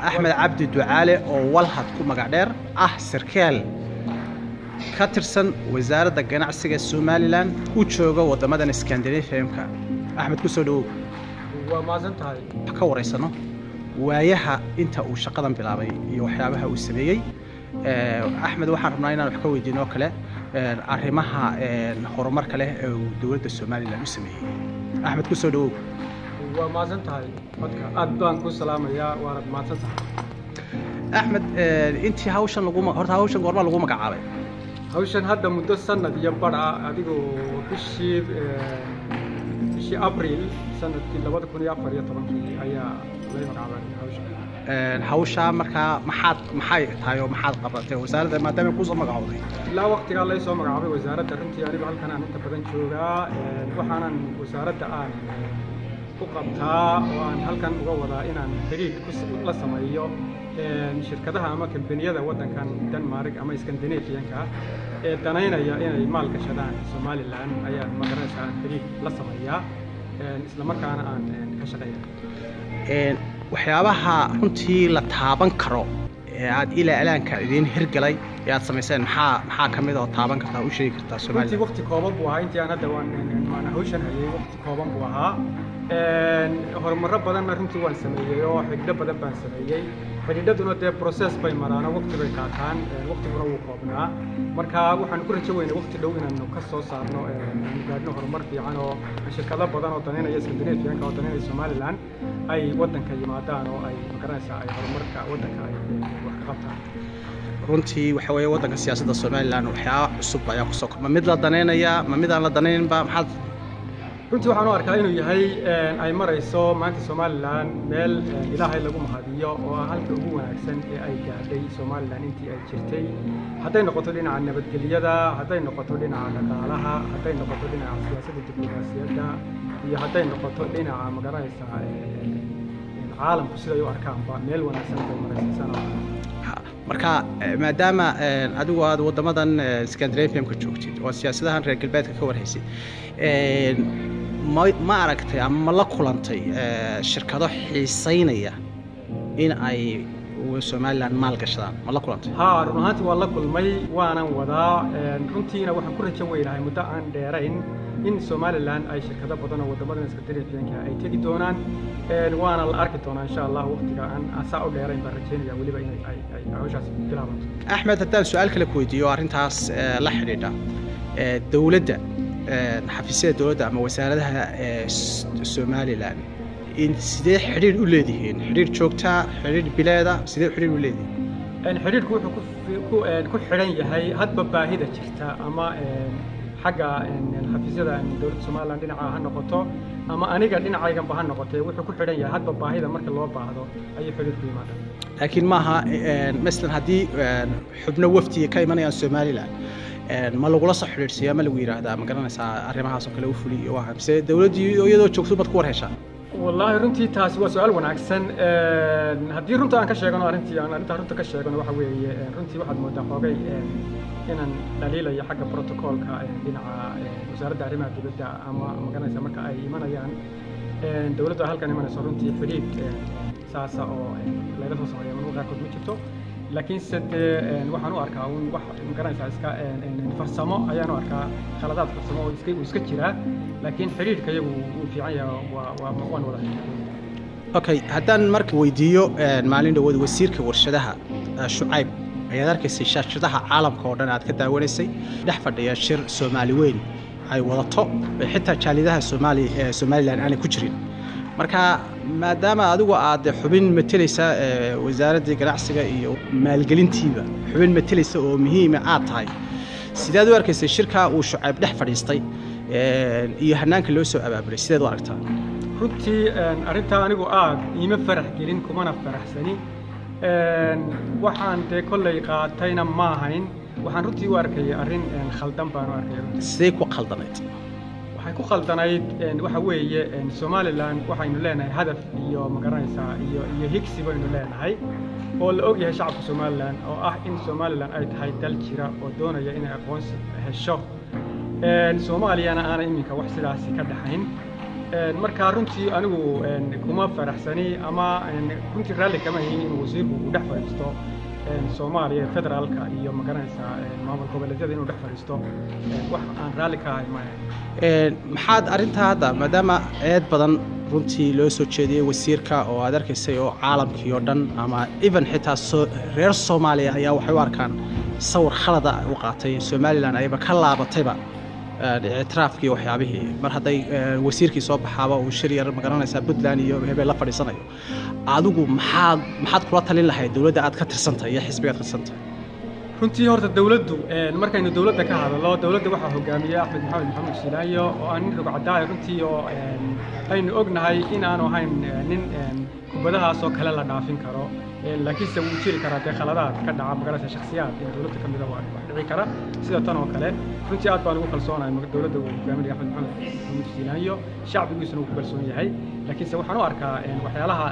أحمد عبد الدعالي أو والهد كم قدر سركال كاترسن وزارة الجناعسية السوماليلاند وشوجا وضمادن إسكندرية فهمك أحمد كسودو وما زلت هاي كوريسانو وياها أنت وشقداً بلابي يوحيابها والسبيعي أحمد waxaan rabnaa inaan wax ka weydiino kale arrimaha horumar kale ee dawladda Soomaaliland u sameeyay Axmed ku soo dhawow وما زلت هاي dadka aad baan ku salaamayaa waana maadsantahay Axmed intii hawshan hawshan goorma lagu magacaabay hawshan hadda muddo sanad iyo bar adigoo bishii April sanadkii 2014 ayaa la magacaabay hawshan hawsha markaa maxay tahay oo maxaad qabatay wasaaradda maadaama ku soo magacawday ilaa waqtiga la soo magacaabay wasaaradda runtii anigu halkan aan inta badan joogaa waxaanan wasaaradda aan ku qabtaa oo aan halkan uga wadaa inaan xiriir la sameeyo shirkadaha ama kambaniyada wadankan Denmark ama Scandinavian-ka ee danaynaya inay maal gashadaan Somaliland ayaan magaranaysaa xiriir la sameeyaa isla markaana aan ka shaqeeyaa waxyaabaha runtii la taaban karo ee aad ilaa alaanka idin hirgalay ee aad sameyseen maxaa kamid ah oo taaban karta u sheegi kartaa Soomaaliland waqti kooban buu ahaa intii aan hadda waan hawshan hayay waqti kooban buu ahaa horumar badan runtii waan sameeyay oo xigdo badan baan sameeyay xididaduna dee process bay maraan waqti bay qaataan waqtiguna wuu koobnaa marka waxaan ku rajo weynaa waqti dhow inaan ka soo saarno gaadhno horumar fiican oo shirkado badan oo daneynaya Scandinavian-ka oo daneynaya Somaliland ay wadanka yimaadaan oo ay magaranaysaa ay horumarka wadanka ay wax ka qabtaan runtii waxa weeye wadanka siyaasadda Somaliland waxyaabo cusub ayaa ku soo kordhay mid la daneynaya ma mid aan la daneyninba maxaad runtii waxaan u arkaa inuu yahay ay marayso maanta Somaliland meel ilaahay lagu mahadiyo oo halka ugu wanaagsan ee ay gaadhay Somaliland intii ay jirtay hadday noqoto dhinaca nabadgelyada hadday noqoto dhinaca dhaqaalaha hadday noqoto dhinaca siyaasadda diblomaasiyadda iyo hadday noqoto dhinaca magaranaysaa caalamku siday u arkaanba meel wanaagsan bay maraysaa marka maadaama adigu aad wadamadan Scandinavian-ka joogtid oo siyaasadahan reer galbeedka ka warhaysay ma aragtay ama la kulantay shirkado xiisaynaya in ay Somaliland maal gashadaan ma la kulantay run ahaantii waan la kulmay waanan wadaa runtiina waxaan ku rajo weynahay muddo aan dheerayn in Somaliland ay shirkado badan oo wadamadan Scandinavian-ka ay tagi doonaan waana la arki doonaa insha Allah waqtiga aan saa u dheerayn baan rajaynayaa waliba in ay hawshaas bilaabato Axmed haddaan su'aal kale ku weydiiyo arrintaas la xiriidha dawladda xafiisyada dawladda ama wasaaradaha Somaliland in sidee xiriir u leedihiin xiriir joogta xiriir bileeda sidee xiriir u leedihiin xiriirku wuxuu ku xiran yahay hadba baahida jirta ama xagga xafiisyada dawladda Somaliland dhinaca ha noqoto ama aniga dhinacayganba ha noqotee wuxuu ku xiran yahay hadba baahida marka loo baahdo ayay xiriirku yimaadaan laakiin maaha مثلا haddii xubno wafdi ka imanayaan Somaliland ma lagula soo xiriirsiyaa ma lagu yiraahdaa ma garanaysaa arrimahaas oo kale u fuliyo waxa mise dawladdu iyadoo joogto bad ku warheshaa والله runtii taasi waa su'aal wanaagsan haddii runta aan ka sheegano arrinta runta ka sheegano waxa weeye runtii waxaad moodaa xoogay inaan dhaliilayo xagga protocolka dhinaca wasaaradda arrimaha dibadda ama magaranaysaa marka ay imanayaan dawladda halkan imanayso runtii xiriir saasa oo laga soo sameeyo marka qaarkood ma jirto laakiin sidee waxaan u arkaa wax magaranaysaa iska farsamo ayaan u arkaa khaladaad farsamo oo iska jira laakiin xiriirka iyagu uu fiican yahay waan wada okay haddaan marka weydiiyo maalin dhawood wasiirka warshadaha Shucayb ayaad arkaysay shaashadaha caalamka oo dhan aad ka daawanaysay dhex fadhiya shir Soomaali weyn ay wadato xitaa jaalidaha Somaliland aanay ku jirin marka maadaama adigu aad xubin matelaysa wasaaradda ganacsiga iyo maalgelintiiba xubin matelaysa oo muhiim ah tahay sidaad u arkaysay shirka uu Shucayb dhex fadhiistay iyo hanaanka loo soo abaabulay sidaad u aragtaa runtii arrinta anigu aad iima farax gelin kumana faraxsani waxaan dee kollay qaatayna ma ahayn waxaan runtii u arkayay arrin khaldan baan u arkayay sidee ku khaldanayd waxay ku khaldanayd waxa weeye Somaliland waxaynu leenahay hadaf iyo magaranaysaa iyo higsi baynu leenahay oo la og yahay shacabka Somaliland oo ah in Somaliland ay tahay dal jira oo doonaya inay aqoonsi hesho Soomaaliyana aan iminka wax sidaas ka dhaxayn marka runtii anigu kuma faraxsani ama runtii raalli kama yihiin in wasiirku uu dhex fadhiisto Soomaaliya federaalka iyo magaranaysa maamul goboleedyada inuu dhex fadhiisto wax aan raalli ka ahay ma maxaad arrinta hadda maadaama eed badan runtii loo soo jeediyay wasiirka oo aad arkaysay oo caalamkii oo dhan ama even xitaa reer Soomaaliya ayaa waxay u arkaan sawir khalada u qaatay Somaliland ayba ka laabatayba اعترافكي وحيابه مر هذا وسيركي صوب حابة وشرير مقارنة سبودلان يو هبة لا فريسانة يو عادوجو محاد قرطة لله الدولة عاد كتر سنتها هي حسبيات السنتها runtii horta dawladdu markaynu dawladda ka hadalno dawladda waxa hogaamiya Axmed Maxamed Silaayo oo aan rug cadaay runtii oo aynu ognahay in aanu ahayn nin kubadahaas oo kale la dhaafin karo laakiin se uu jiri karaa khaladaad ka dhaca magaalada shakhsiyaad ee dawladda kamid ah waa dhici kara sida tan oo kale runtii aad baan ugu kalsoonahay dawladda uu hogaamiya Axmed Maxamed Silaayo shacbigiisuna uu ku kalsoon yahay laakiin se waxaan u arkaa waxyaalaha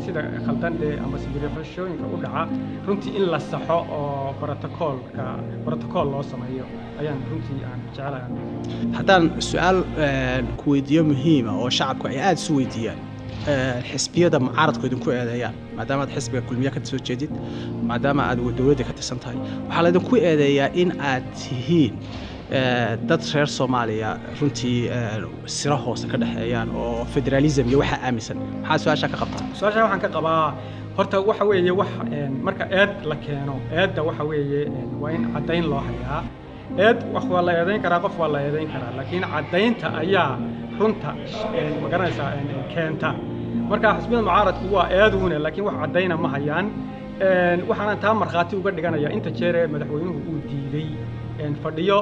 sida khaldan ama sibirixashooyinka u dhaca runtii in la saxo oo بروتوكول loo sameeyo ayaan runtii aan jecelahay haddaan su'aal ku weydiiyo muhiim ah oo shacabku ay aad isu weydiiyaan xisbiyada mucaaradku idinku eedeeyaan maadaama aad xisbiga kulmiye ka soo jeedid maadaama aad dawladda ka tirsan tahay waxaa la idinku eedeeyaa in aad tihiin dad reer Soomaaliya runtii sira hoose ka dhaxeeyaan oo federalism iyo waxa aaminsan maxaa su'aasha ka qabtaa su'aasha waxaan ka qabaa horta waxa weeye wax marka eed la keeno eedda waxa weeye waa in cadayn loo hayaa eed wax waa la eedayn karaa qof waa la eedayn karaa laakiin cadaynta ayaa runta magaranaysa keenta marka xisbiyada mucaaradku waa eeduuna laakiin wax cadayna ma hayaan waxaan taa marxaati uga dhiganayaa inta jeer madaxweynuhu uu diiday fadhiyo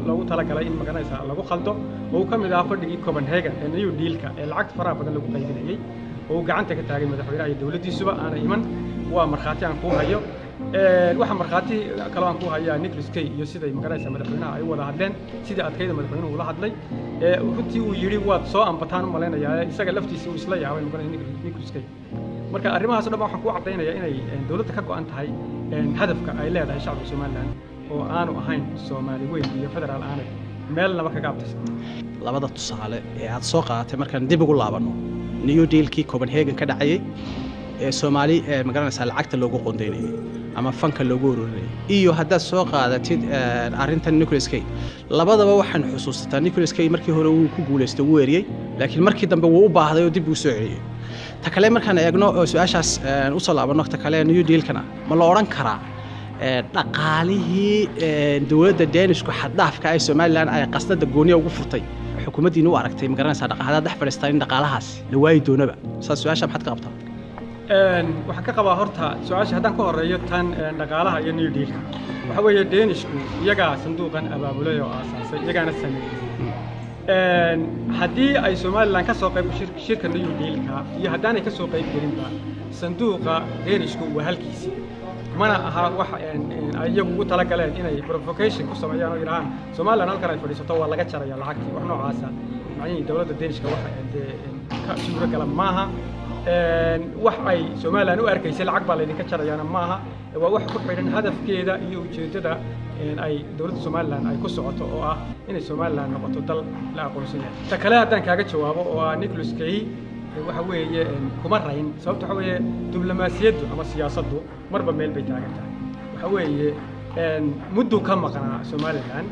lagu talagalay in magaranaysa lagu khaldo oo kamid ah fadhigii Copenhagen ee New Deal-ka ee lacag faraha badan lagu qaybinayay oo gacanta ka taagay madaxweynaha iyo dawladdiisuba aan iman waa marxaati aan ku hayo waxa marxaati kale aan ku hayaa Nicholas Kay iyo sida ay magaranaysa madaxweynaha ay wada hadleen sida adkayda madaxweynuhu la hadlay runtii uu yiri waad soo ambataan u maleynayaa isaga laftiisa uu isla yaabay magaranaysa Nicholas Kay marka arrimahaas dhan waxaan ku cadeynayaa inay dawladda ka go'an tahay hadafka ay leedahay shacabka Soomaaliland oo aanu ahayn Soomaali weyn iyo federaal aanay meel laba kaga abtaysan labada tusaale ee aad soo qaadatay markaan dib ugu laabano New Deal-kii Copenhagen ka dhacay ee Soomaali magaranaysa lacagta loogu qoondeynayay ama fanka loogu ururinayay iyo hadda soo qaadatid arrintan Nicholas Kay labadaba waxaan xusuustaa Nicholas Kay markii hore uu ku guuleystay uu weeriyay laakiin markii dambe uu u baahday oo dib u soo celiyay ta kale markaan eegno su'aashaas u soo laabano ta kale New Deal-kana ma la oran karaa dhaqaalihii dawladda Danish-ku xad dhaafka ay Somaliland ay qasnada gooniya ugu furtay xukuumaddiina u aragtay magaranaysa dhaqaalaha dhex fadhiistaan dhaqaalahaas la waayi doonaba su'aasha maxaad ka qabtaa waxaan ka qabaa horta su'aasha haddaan ka horeeyo tan dhaqaalaha iyo New Deal-ka waxa weeye Danish-ku iyaga sanduuqan abaabulay oo aasaasay iyagana sameeyay haddii ay Somaliland ka soo qayb shirka New Deal-ka iyo haddaan ay ka soo qayb galinba sanduuqa Danish-ku waa halkiisii mana aha wax ayagu ugu tala galeen inay provocation ku sameeyaan oo yiraahdaan Soomaaliland halkan ay fadhiisato waa laga jaraya lacagtii wax noocaas ah macnaheedu dawladda Danish-ka wax ka suura gala maaha wax ay Soomaaliland u arkaysay lacag baa leedin ka jarayana maaha waa wax ku xidhan hadafkeeda iyo ujeedada ay dawladda Soomaaliland ay ku socoto oo ah inay Soomaaliland noqoto dal la aqoonsan yahay ta kale haddaan kaaga jawaabo oo Nicholas Kay waxa weeye kuma rayn sababta waxa weeye diblomaasiyaddu ama siyaasaddu marba meel bay taagan tahay waxa weeye muddo ka maqnaa Somaliland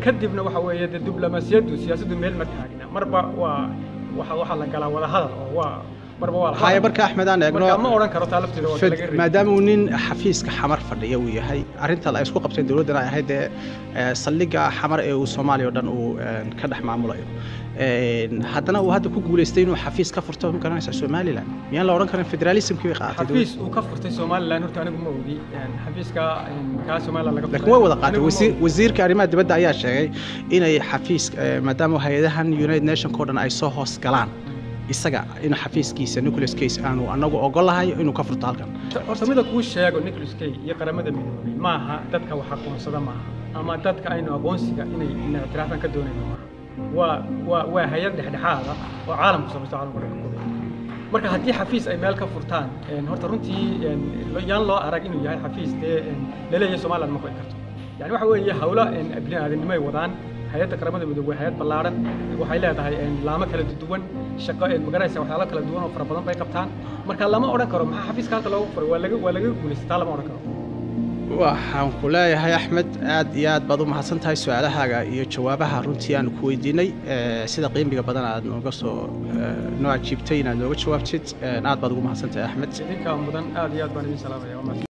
kadibna waxa weeye diblomaasiyaddu siyaasaddu meel ma taagna marba waxa la galaa wada hadal oo waa marba waa haya barka Axmed aan eegno ma oran karo taa lafteeda waa laga reebay maadaama uu nin xafiiska xamar fadhiyo uu yahay arinta la isku qabtay dawladda ay ahayd saldhigga xamar ee uu Soomaaliya oo dhan uu ka dhex maamulayo haddana uu hadda ku guuleystay inuu xafiis ka furto magaranaysa Somaliland miyaan la oran karin federalismkii qaatay xafiis uu ka furtay Somaliland horta anigu ma ogi xafiiska ka Somaliland laga furtay laakiin wada qaatay wasiirka arrimaha dibadda ayaa sheegay inay xafiis maadaama hay'adahan United Nations oo dhan ay soo hoos galaan isaga in xafiiskiisa Nicholas Kay aanu anagu ogolahay inuu ka furto halkan horta mid ku sheego Nicholas Kay iyo qaramada midoobay maaha dadka wax aqoonsada maaha ama dadka aynu aqoonsiga inay ictiraafan ka doonayno maaha waa hay'ad dhexdhexaad ah oo caalamku samaysto caalamku dhan ku marka haddii xafiis ay meel ka furtaan horta runtii yaan loo arag inuu yahay xafiis la leeyahay Soomaaliland ma ku karto yani waxa weeye hawla bini'aadanimo ay wadaan hay'adda qaramada midoobay waa hay'ad ballaaran waxay leedahay laamo kala duwan shaqo magaraysa waxyaalo kala duwan oo fara badan bay qabtaan marka lama oran karo maxaa xafiiska halka loogu furay waa laga guuleystaa lama oran karo waxaan ku leeyahay Axmed aad iyo aad baad u mahadsan tahay su'aalahaaga iyo jawaabaha runtii aan ku weydiinay sida qiimiga badan aad nooga soo noo ajiibtay inaad nooga jawaabtid aad baad ugu mahadsan tahay Axmed idinka mudan aad iyo aad baan idin salaamayaa